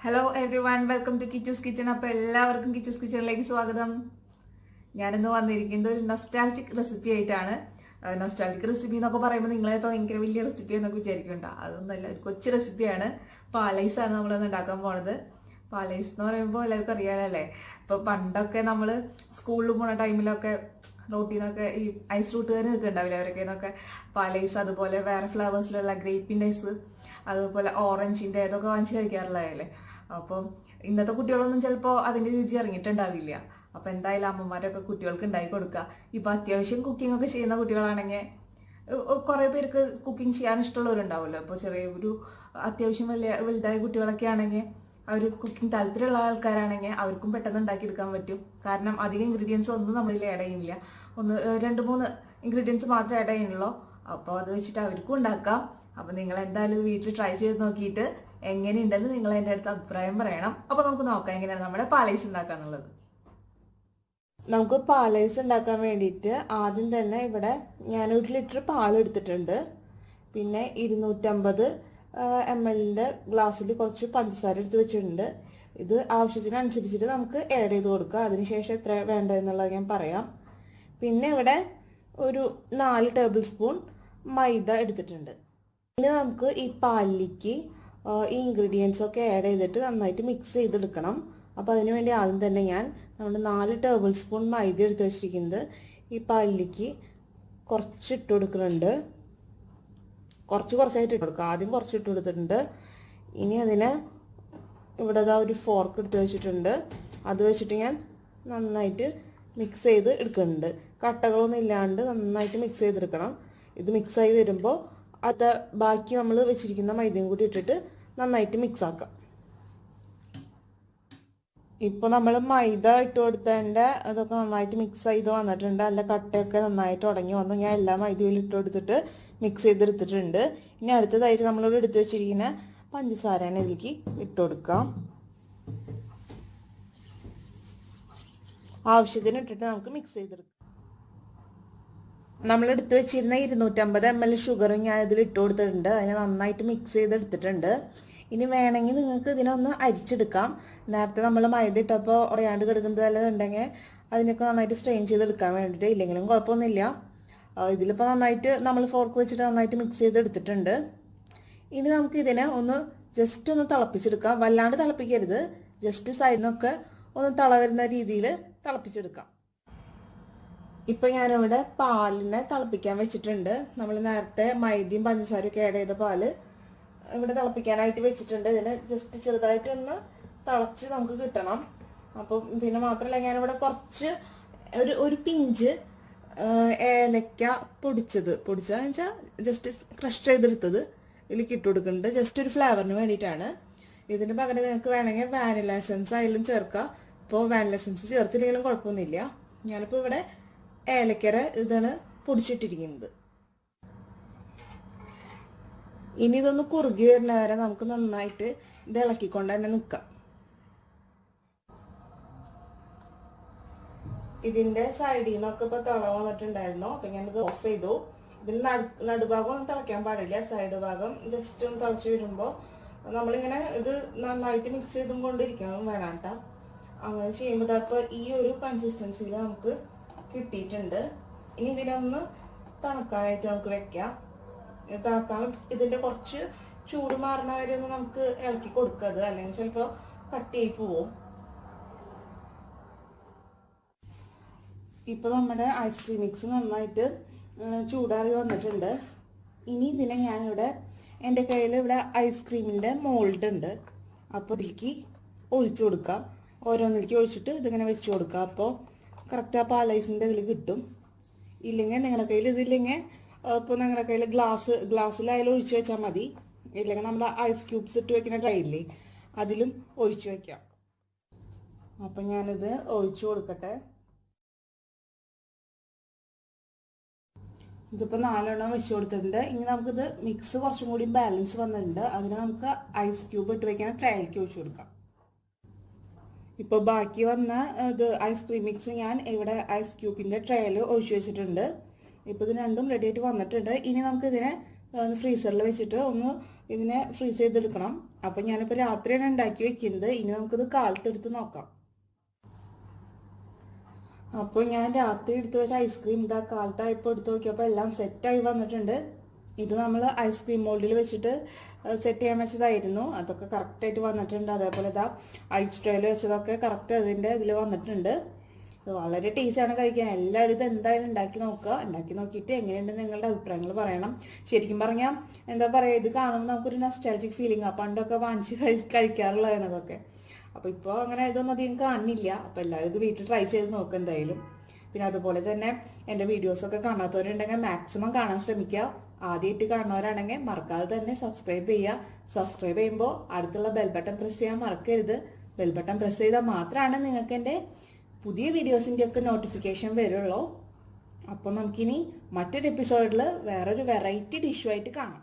Hello everyone, welcome to Kichu'z Kitchen. അപ്പോൾ എല്ലാവർക്കും കിച്ചൂസ് കിച്ചണിലേക്ക് സ്വാഗതം. ഞാനിന്ന് വന്നിരിക്കുന്നത് ഒരു നൊസ്റ്റാൾജിക് റെസിപ്പി ആയിട്ടാണ്. നൊസ്റ്റാൾജിക് റെസിപ്പി എന്നൊക്കെ പറയുമ്പോൾ നിങ്ങളെപ്പോൾ ഭയങ്കര വലിയ റെസിപ്പി എന്നൊക്കെ വിചാരിക്കണ്ട. അതൊന്നല്ല, ഒരു കൊച്ചു റെസിപ്പിയാണ്. പാലൈസ് ആണ് നമ്മളിന്ന് ഉണ്ടാക്കാൻ പോണത്. പാലൈസ് എന്ന് പറയുമ്പോൾ എല്ലാവർക്കും അറിയാലല്ലേ. ഇപ്പോൾ പണ്ടൊക്കെ നമ്മൾ സ്കൂളിൽ പോണ ടൈമിലൊക്കെ റോട്ടീന്നൊക്കെ ഈ ഐസ് റൂട്ടുകാർ ഒക്കെ ഉണ്ടാവില്ല, അവരൊക്കെ എന്നൊക്കെ പാലൈസ്, അതുപോലെ വേറെ ഫ്ലേവേഴ്സിലുള്ള ഗ്രേപ്പിൻ്റെ ഐസ്, അതുപോലെ ഓറഞ്ചിൻ്റെ ഇതൊക്കെ വാങ്ങിച്ച് കഴിക്കാറുള്ളതല്ലേ. അപ്പം ഇന്നത്തെ കുട്ടികളൊന്നും ചിലപ്പോൾ അതിൻ്റെ രുചി ഇറങ്ങിയിട്ടുണ്ടാവില്ല. അപ്പം എന്തായാലും അമ്മമാരൊക്കെ കുട്ടികൾക്ക് ഉണ്ടാക്കി കൊടുക്കുക. ഇപ്പം അത്യാവശ്യം കുക്കിംഗ് ഒക്കെ ചെയ്യുന്ന കുട്ടികളാണെങ്കിൽ കുറേ പേർക്ക് കുക്കിംഗ് ചെയ്യാൻ ഇഷ്ടമുള്ളവരുണ്ടാവുമല്ലോ. അപ്പോൾ ചെറിയൊരു അത്യാവശ്യം വലുതായ കുട്ടികളൊക്കെ ആണെങ്കിൽ, അവർ കുക്കിംഗ് താല്പര്യമുള്ള ആൾക്കാരാണെങ്കിൽ അവർക്കും പെട്ടെന്ന് ഉണ്ടാക്കിയെടുക്കാൻ പറ്റും. കാരണം അധികം ഇൻഗ്രീഡിയൻസ് ഒന്നും നമ്മളിൽ ആഡ് ചെയ്യുന്നില്ല, 2-3 ഇൻഗ്രീഡിയൻസ് മാത്രമേ ആഡ് ചെയ്യുന്നുള്ളൂ. അപ്പോൾ അത് വെച്ചിട്ട് അവർക്കും ഉണ്ടാക്കാം. അപ്പം നിങ്ങൾ എന്തായാലും വീട്ടിൽ ട്രൈ ചെയ്ത് നോക്കിയിട്ട് എങ്ങനെയുണ്ടെന്ന് നിങ്ങൾ എൻ്റെ അടുത്ത് അഭിപ്രായം പറയണം. അപ്പോൾ നമുക്ക് നോക്കാം എങ്ങനെയാണ് നമ്മുടെ പാലൈസ് ഉണ്ടാക്കാന്നുള്ളത്. നമുക്ക് പാലൈസ് ഉണ്ടാക്കാൻ വേണ്ടിയിട്ട് ആദ്യം തന്നെ ഇവിടെ ഞാൻ 1 ലിറ്റർ പാൽ എടുത്തിട്ടുണ്ട്. പിന്നെ 250 ml ഗ്ലാസ്സിൽ കുറച്ച് പഞ്ചസാര എടുത്ത് വെച്ചിട്ടുണ്ട്. ഇത് ആവശ്യത്തിനനുസരിച്ചിട്ട് നമുക്ക് ആഡ് ചെയ്ത് കൊടുക്കാം. അതിനുശേഷം എത്ര വേണ്ടതെന്നുള്ളത് ഞാൻ പറയാം. പിന്നെ ഇവിടെ ഒരു 4 ടേബിൾ സ്പൂൺ മൈദ എടുത്തിട്ടുണ്ട്. ഇനി നമുക്ക് ഈ പാലിലേക്ക് ഈ ഇൻഗ്രീഡിയൻസ് ഒക്കെ ആഡ് ചെയ്തിട്ട് നന്നായിട്ട് മിക്സ് ചെയ്തെടുക്കണം. അപ്പോൾ അതിനു വേണ്ടി ആദ്യം തന്നെ ഞാൻ നമ്മുടെ 4 ടേബിൾ സ്പൂൺ മൈദ എടുത്ത് വെച്ചിരിക്കുന്നത് ഈ പാലിലേക്ക് കുറച്ചിട്ട് കൊടുക്കുന്നുണ്ട്. കുറച്ചായിട്ട് ഇട്ട് കൊടുക്കുക. ആദ്യം കുറച്ചിട്ട് കൊടുത്തിട്ടുണ്ട്. ഇനി അതിന് ഇവിടെ ഒരു ഫോർക്ക് എടുത്ത് വെച്ചിട്ടുണ്ട്. അത് വെച്ചിട്ട് ഞാൻ നന്നായിട്ട് മിക്സ് ചെയ്ത് എടുക്കുന്നുണ്ട്. കട്ടകളൊന്നും ഇല്ലാണ്ട് നന്നായിട്ട് മിക്സ് ചെയ്തെടുക്കണം. ഇത് മിക്സായി വരുമ്പോൾ അത് ബാക്കി നമ്മൾ വെച്ചിരിക്കുന്ന മൈദയും കൂടി ഇട്ടിട്ട് നന്നായിട്ട് മിക്സ് ആക്കാം. ഇപ്പോൾ നമ്മൾ മൈദ ഇട്ട് കൊടുത്തതിൻ്റെ അതൊക്കെ നന്നായിട്ട് മിക്സ് ചെയ്ത് വന്നിട്ടുണ്ട്. അല്ല കട്ടയൊക്കെ നന്നായിട്ട് ഉടങ്ങി വന്നു. ഞാൻ എല്ലാ മൈദയിലും ഇട്ട് കൊടുത്തിട്ട് മിക്സ് ചെയ്തെടുത്തിട്ടുണ്ട്. ഇനി അടുത്തതായിട്ട് നമ്മളിവിടെ എടുത്ത് വെച്ചിരിക്കുന്ന പഞ്ചസാരനെ ഇതിലേക്ക് ഇട്ട് കൊടുക്കാം. ആവശ്യത്തിന് ഇട്ടിട്ട് നമുക്ക് മിക്സ് ചെയ്തെടുക്കാം. നമ്മൾ എടുത്ത് വെച്ചിരുന്ന 250 ml ഷുഗറും ഞാൻ ഇതിൽ ഇട്ട് കൊടുത്തിട്ടുണ്ട്. അതിനെ നന്നായിട്ട് മിക്സ് ചെയ്തെടുത്തിട്ടുണ്ട്. ഇനി വേണമെങ്കിൽ നിങ്ങൾക്ക് ഇതിനൊന്ന് അരിച്ചെടുക്കാം. നേരത്തെ നമ്മൾ മൈദ ഇട്ടപ്പോൾ ഉറയാണ്ട് കിടക്കുന്നത് വല്ലതും ഉണ്ടെങ്കിൽ അതിനൊക്കെ നന്നായിട്ട് സ്ട്രെയിൻ ചെയ്തെടുക്കാൻ വേണ്ടിയിട്ട്, ഇല്ലെങ്കിലും കുഴപ്പമൊന്നുമില്ല. ഇതിലിപ്പോൾ നന്നായിട്ട് നമ്മൾ ഫോർക്ക് വെച്ചിട്ട് നന്നായിട്ട് മിക്സ് ചെയ്തെടുത്തിട്ടുണ്ട്. ഇനി നമുക്ക് ഇതിനെ ജസ്റ്റ് ഒന്ന് തിളപ്പിച്ചെടുക്കാം. വല്ലാണ്ട് തിളപ്പിക്കരുത്, ജസ്റ്റ് സൈഡിനൊക്കെ ഒന്ന് വരുന്ന രീതിയിൽ തിളപ്പിച്ചെടുക്കാം. ഇപ്പം ഞാനിവിടെ പാലിനെ തിളപ്പിക്കാൻ വെച്ചിട്ടുണ്ട്. നമ്മൾ നേരത്തെ മൈദയും പഞ്ചസാരയും ഒക്കെ ആഡ് ചെയ്ത പാല് ഇവിടെ തിളപ്പിക്കാനായിട്ട് വെച്ചിട്ടുണ്ട്. ഇതിന് ജസ്റ്റ് ചെറുതായിട്ടൊന്ന് തിളച്ച് നമുക്ക് കിട്ടണം. അപ്പം പിന്നെ മാത്രമല്ല, ഞാനിവിടെ കുറച്ച് ഒരു പിഞ്ച് ഏലക്ക പൊടിച്ചതെന്ന് വെച്ചാൽ ജസ്റ്റ് ക്രഷ് ചെയ്തെടുത്തത് ഇതിലേക്ക് ഇട്ട് കൊടുക്കുന്നുണ്ട്. ജസ്റ്റ് ഒരു ഫ്ലേവറിന് വേണ്ടിയിട്ടാണ്. ഇതിന് പകരം നിങ്ങൾക്ക് വേണമെങ്കിൽ വാനില എസൻസ് ആയാലും ചേർക്കാം. ഇപ്പോൾ വാനില എസൻസ് ചേർത്തില്ലെങ്കിലും കുഴപ്പമൊന്നുമില്ല. ഞാനിപ്പോൾ ഇവിടെ ഏലക്കര ഇതാണ് പൊടിച്ചിട്ടിരിക്കുന്നത്. ഇനി ഇതൊന്ന് കുറുകി വരുന്ന വരെ നമുക്ക് നന്നായിട്ട് ഇത് ഇളക്കിക്കൊണ്ട് തന്നെ നിൽക്കാം. ഇതിന്റെ സൈഡിൽ നിന്നൊക്കെ ഇപ്പൊ തിള വന്നിട്ടുണ്ടായിരുന്നു. അപ്പൊ ഞാനിത് ഓഫ് ചെയ്തു. ഇതിന് നടുഭാഗം ഒന്നും തിളയ്ക്കാൻ പാടില്ല. സൈഡ് ഭാഗം ജസ്റ്റ് ഒന്ന് തിളച്ച് വരുമ്പോൾ നമ്മളിങ്ങനെ ഇത് നന്നായിട്ട് മിക്സ് ചെയ്തും കൊണ്ടിരിക്കണം വേണം കേട്ടോ. അങ്ങനെ ചെയ്യുമ്പോൾ അപ്പോൾ ഈ ഒരു കൺസിസ്റ്റൻസിയിൽ നമുക്ക് കിട്ടിയിട്ടുണ്ട്. ഇനി ഇതിനൊന്ന് തണുക്കാനായിട്ട് നമുക്ക് വെക്കാം. തണുക്കാൻ ഇതിന്റെ കുറച്ച് ചൂട് മാറുന്ന വരെ ഒന്ന് നമുക്ക് ഇളക്കി കൊടുക്കരുത്, അല്ലെങ്കിൽ ചിലപ്പോൾ കട്ടിയായി പോവും. ഇപ്പൊ നമ്മുടെ ഐസ്ക്രീം മിക്സ് നന്നായിട്ട് ചൂടാറി വന്നിട്ടുണ്ട്. ഇനി ഇതിനെ ഞാനിവിടെ എൻ്റെ കയ്യിൽ ഇവിടെ ഐസ്ക്രീമിൻ്റെ മോൾഡ് ഉണ്ട്. അപ്പോൾ ഇതിലേക്ക് ഒഴിച്ചു കൊടുക്കാം. ഓരോന്നിലേക്ക് ഒഴിച്ചിട്ട് ഇതിങ്ങനെ വെച്ച് കൊടുക്കാം. അപ്പോൾ കറക്റ്റ് ആ പാലൈസിൻ്റെ ഇതിൽ കിട്ടും. ഇല്ലെങ്കിൽ നിങ്ങളുടെ കയ്യിൽ ഇതില്ലെങ്കിൽ ഇപ്പോൾ നിങ്ങളുടെ കയ്യിൽ ഗ്ലാസ്സിലായാലും ഒഴിച്ചു വെച്ചാൽ മതി. ഇല്ലെങ്കിൽ നമ്മുടെ ഐസ് ക്യൂബ്സ് ഇട്ട് വെക്കുന്ന ട്രൈയില്ലേ, അതിലും ഒഴിച്ചു വയ്ക്കാം. അപ്പം ഞാനിത് ഒഴിച്ചു കൊടുക്കട്ടെ. ഇതിപ്പോൾ 4 എണ്ണം വെച്ച് കൊടുത്തിട്ടുണ്ട്. ഇനി നമുക്കിത് മിക്സ് കുറച്ചും കൂടി ബാലൻസ് വന്നിട്ടുണ്ട്. അതിന് നമുക്ക് ഐസ് ക്യൂബ് ഇട്ട് വെക്കാൻ ട്രൈയിലേക്ക് ഒഴിച്ചു കൊടുക്കാം. ഇപ്പോൾ ബാക്കി വന്ന ഇത് ഐസ്ക്രീം മിക്സ് ഞാൻ ഇവിടെ ഐസ് ക്യൂബിൻ്റെ ട്രേയിൽ ഒഴിച്ചു വെച്ചിട്ടുണ്ട്. ഇപ്പോൾ ഇത് രണ്ടും റെഡി ആയിട്ട് വന്നിട്ടുണ്ട്. ഇനി നമുക്കിതിനെ ഫ്രീസറിൽ വെച്ചിട്ട് ഇതിനെ ഫ്രീസ് ചെയ്തെടുക്കണം. അപ്പം ഞാനിപ്പോൾ രാത്രിയാണ് ഉണ്ടാക്കി വെക്കുന്നത്. ഇനി നമുക്കിത് കാലത്തെടുത്ത് നോക്കാം. അപ്പോൾ ഞാൻ രാത്രി എടുത്ത് വെച്ച ഐസ്ക്രീം ഇതാ കാലത്തായപ്പോൾ എടുത്ത് നോക്കിയപ്പോൾ എല്ലാം സെറ്റായി വന്നിട്ടുണ്ട്. ഇത് നമ്മൾ ഐസ്ക്രീം മോൾഡിൽ വെച്ചിട്ട് സെറ്റ് ചെയ്യാൻ വെച്ചതായിരുന്നു. അതൊക്കെ കറക്റ്റായിട്ട് വന്നിട്ടുണ്ട്. അതേപോലെ ഇതാ ഐസ് ട്രേയിൽ വെച്ചതൊക്കെ കറക്റ്റ് അതിൻ്റെ ഇതിൽ വന്നിട്ടുണ്ട്. വളരെ ടേസ്റ്റാണ് കഴിക്കാൻ. എല്ലാവരും ഇത് എന്തായാലും ഉണ്ടാക്കി നോക്കുക. ഉണ്ടാക്കി നോക്കിയിട്ട് എങ്ങനെയുണ്ട് നിങ്ങളുടെ അഭിപ്രായങ്ങൾ പറയണം. ശരിക്കും പറഞ്ഞാൽ എന്താ പറയുക, ഇത് കാണുമ്പോൾ നമുക്കൊരു നൊസ്റ്റാൾജിക് ഫീലിംഗ്. ആ പണ്ടൊക്കെ വാങ്ങിച്ച് കഴിക്കാറുള്ളതാണ് അതൊക്കെ. അപ്പോൾ ഇപ്പോൾ അങ്ങനെ ഇതൊന്നും അധികം കാണില്ല. അപ്പോൾ എല്ലാവരും ഇത് വീട്ടിൽ ട്രൈ ചെയ്ത് നോക്കുക എന്തായാലും. പിന്നെ അതുപോലെ തന്നെ എൻ്റെ വീഡിയോസൊക്കെ കാണാത്തവരുണ്ടെങ്കിൽ മാക്സിമം കാണാൻ ശ്രമിക്കുക. ആദ്യമായിട്ട് കാണുന്നവരാണെങ്കിൽ മറക്കാതെ തന്നെ സബ്സ്ക്രൈബ് ചെയ്യുക. സബ്സ്ക്രൈബ് ചെയ്യുമ്പോൾ അടുത്തുള്ള ബെൽ ബട്ടൺ പ്രസ് ചെയ്യാൻ മറക്കരുത്. ബെൽ ബട്ടൺ പ്രസ് ചെയ്താൽ മാത്രമാണ് നിങ്ങൾക്ക് എൻ്റെ പുതിയ വീഡിയോസിൻ്റെ ഒക്കെ നോട്ടിഫിക്കേഷൻ വരുള്ളൂ. അപ്പോൾ നമുക്കിനി മറ്റൊരു എപ്പിസോഡിൽ വേറൊരു വെറൈറ്റി ഡിഷുമായിട്ട് കാണാം.